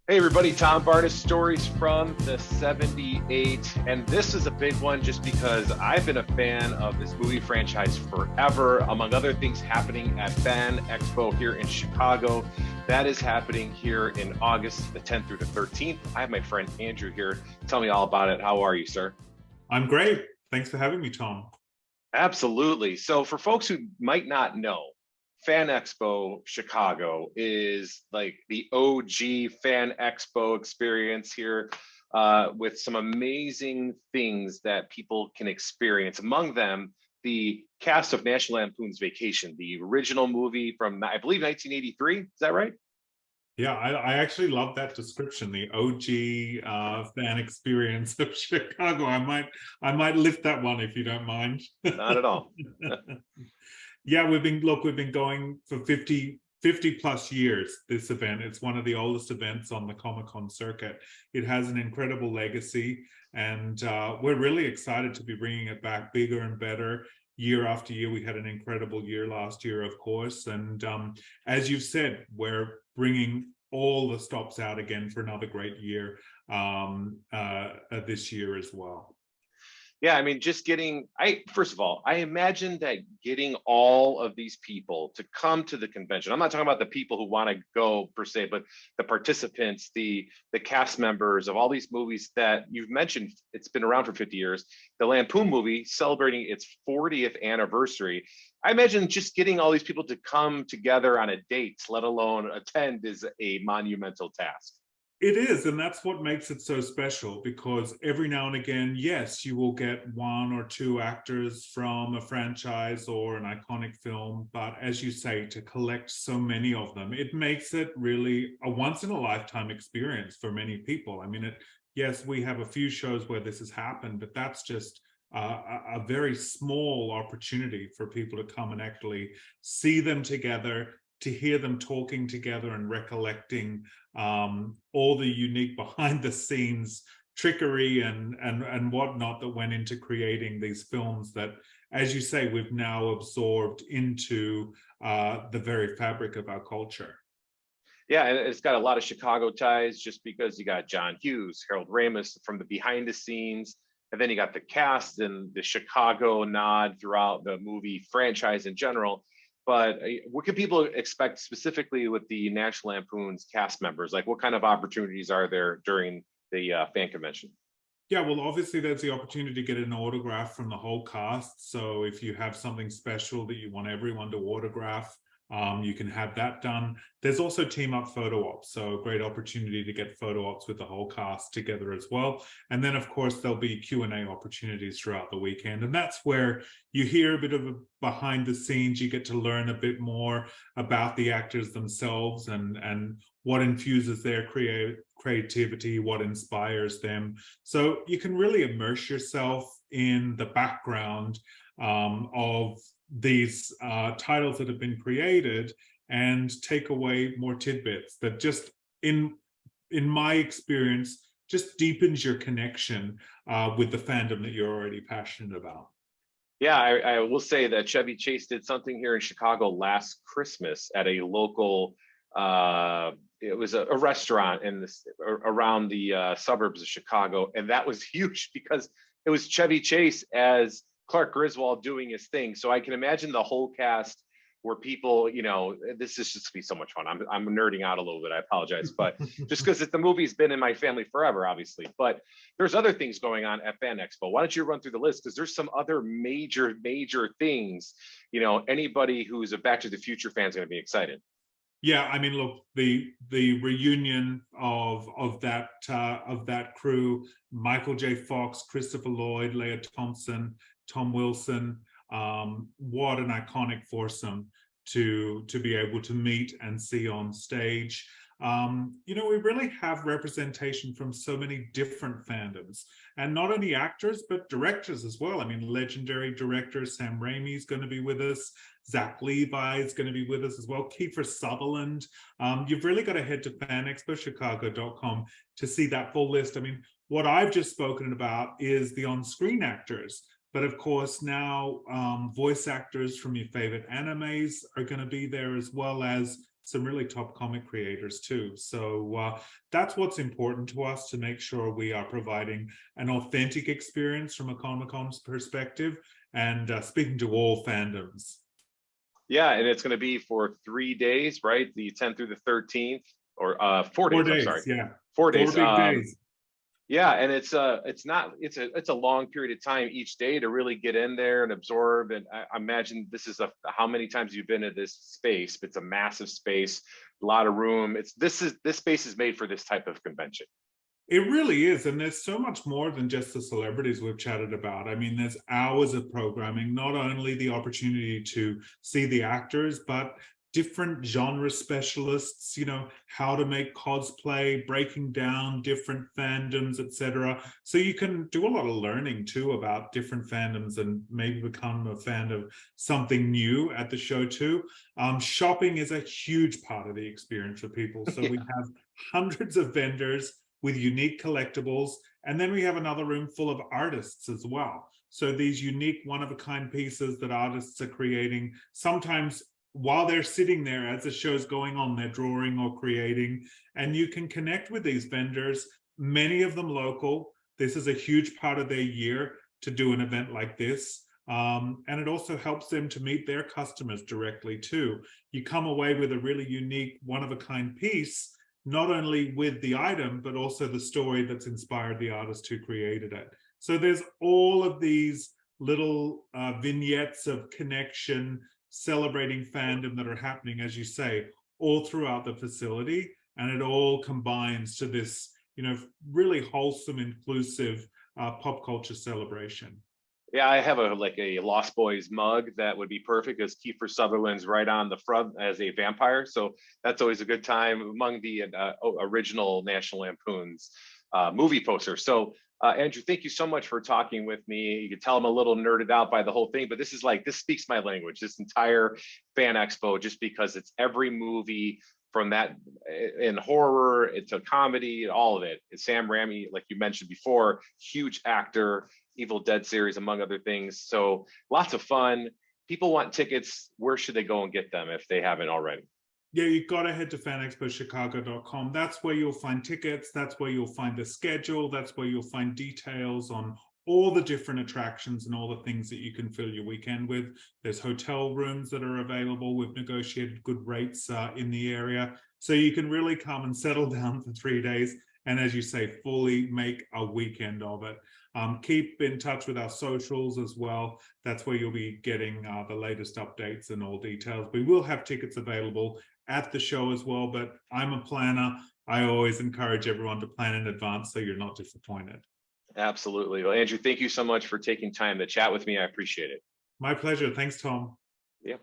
Hey everybody, Tom Barnes, stories from the 78. And this is a big one just because I've been a fan of this movie franchise forever, among other things happening at Fan Expo here in Chicago. That is happening here in August the 10th through the 13th. I have my friend Andrew here. Tell me all about it. How are you, sir? I'm great. Thanks for having me, Tom. Absolutely. So, for folks who might not know, Fan Expo Chicago is like the OG Fan Expo experience here with some amazing things that people can experience. Among them, the cast of National Lampoon's Vacation, the original movie from, I believe, 1983. Is that right? Yeah, I actually love that description, the OG fan experience of Chicago. I might lift that one if you don't mind. Not at all. Yeah, we've been going for 50 plus years, this event. It's one of the oldest events on the Comic-Con circuit. It has an incredible legacy, and we're really excited to be bringing it back bigger and better year after year. We had an incredible year last year, of course, and as you've said, we're bringing all the stops out again for another great year this year as well. Yeah, I mean, just getting, first of all, I imagine that getting all of these people to come to the convention. I'm not talking about the people who want to go per se, but the participants, the cast members of all these movies that you've mentioned. It's been around for 50 years. The Lampoon movie celebrating its 40th anniversary. I imagine just getting all these people to come together on a date, let alone attend, is a monumental task. It is, and that's what makes it so special, because every now and again, yes, you will get one or two actors from a franchise or an iconic film, but as you say, to collect so many of them, it makes it really a once in a lifetime experience for many people. I mean, yes, we have a few shows where this has happened, but that's just a very small opportunity for people to come and actually see them together, to hear them talking together and recollecting all the unique behind the scenes trickery and whatnot that went into creating these films that, as you say, we've now absorbed into the very fabric of our culture. Yeah, and it's got a lot of Chicago ties just because you got John Hughes, Harold Ramis from the behind the scenes, and then you got the cast and the Chicago nod throughout the movie franchise in general. But what can people expect specifically with the National Lampoon's cast members? Like, what kind of opportunities are there during the fan convention? Yeah, well, obviously there's the opportunity to get an autograph from the whole cast. So if you have something special that you want everyone to autograph, you can have that done. There's also team up photo ops, so a great opportunity to get photo ops with the whole cast together as well. And then, of course, there'll be Q&A opportunities throughout the weekend. And that's where you hear a bit of a behind the scenes. You get to learn a bit more about the actors themselves and what infuses their creativity, what inspires them. So you can really immerse yourself in the background of these titles that have been created and take away more tidbits that just in my experience just deepens your connection with the fandom that you're already passionate about. Yeah, I will say that Chevy Chase did something here in Chicago last Christmas at a local. It was a restaurant in this around the suburbs of Chicago, and that was huge because it was Chevy Chase as Clark Griswold doing his thing. So I can imagine the whole cast where people, this is just be so much fun. I'm nerding out a little bit. I apologize, but just because the movie's been in my family forever, obviously. But there's other things going on at Fan Expo. Why don't you run through the list? Because there's some other major things. Anybody who's a Back to the Future fan is going to be excited. Yeah, I mean, look, the reunion of that crew: Michael J. Fox, Christopher Lloyd, Leah Thompson, Tom Wilson. What an iconic foursome to be able to meet and see on stage. We really have representation from so many different fandoms, and not only actors, but directors as well. I mean, legendary director Sam Raimi is going to be with us. Zach Levi is going to be with us as well. Kiefer Sutherland. You've really got to head to fanexpochicago.com to see that full list. I mean, what I've just spoken about is the on-screen actors. But of course, now voice actors from your favorite animes are going to be there, as well as some really top comic creators too. So that's what's important to us, to make sure we are providing an authentic experience from a Comic-Con's perspective, and speaking to all fandoms. Yeah, and it's going to be for 3 days, right? The 10th through the 13th, or 4 days. I'm sorry, yeah, 4 days. 4 big days. Yeah, and it's a long period of time each day to really get in there and absorb. And I imagine this is how many times you've been in this space? It's a massive space, a lot of room. This space is made for this type of convention. It really is. And there's so much more than just the celebrities we've chatted about. I mean, there's hours of programming, not only the opportunity to see the actors, but different genre specialists, you know, how to make cosplay, breaking down different fandoms, etc. So you can do a lot of learning too about different fandoms and maybe become a fan of something new at the show too. Shopping is a huge part of the experience for people. So we have hundreds of vendors with unique collectibles. And then we have another room full of artists as well. So these unique one-of-a-kind pieces that artists are creating, sometimes while they're sitting there as the show's going on, they're drawing or creating, and you can connect with these vendors, many of them local. This is a huge part of their year to do an event like this. And it also helps them to meet their customers directly too. You come away with a really unique one-of-a-kind piece, not only with the item, but also the story that's inspired the artist who created it. So there's all of these little vignettes of connection, celebrating fandom that are happening, as you say, all throughout the facility. And it all combines to this, you know, really wholesome, inclusive pop culture celebration. Yeah, I have a Lost Boys mug that would be perfect, because Kiefer Sutherland's right on the front as a vampire. So that's always a good time among the original National Lampoon's movie posters. So Andrew, thank you so much for talking with me. You could tell I'm a little nerded out by the whole thing, but this speaks my language, this entire fan expo, just because it's every movie from that in horror, it's a comedy, all of it. It's Sam Raimi, like you mentioned before, huge actor, Evil Dead series, among other things. So lots of fun. People want tickets. Where should they go and get them if they haven't already? Yeah, you've got to head to fanexpochicago.com. That's where you'll find tickets. That's where you'll find the schedule. That's where you'll find details on all the different attractions and all the things that you can fill your weekend with. There's hotel rooms that are available with negotiated good rates in the area. So you can really come and settle down for 3 days. And as you say, fully make a weekend of it. Keep in touch with our socials as well. That's where you'll be getting the latest updates and all details. We will have tickets available at the show as well, but I'm a planner. I always encourage everyone to plan in advance so you're not disappointed. Absolutely. Well, Andrew, thank you so much for taking time to chat with me. I appreciate it. My pleasure. Thanks, Tom. Yeah.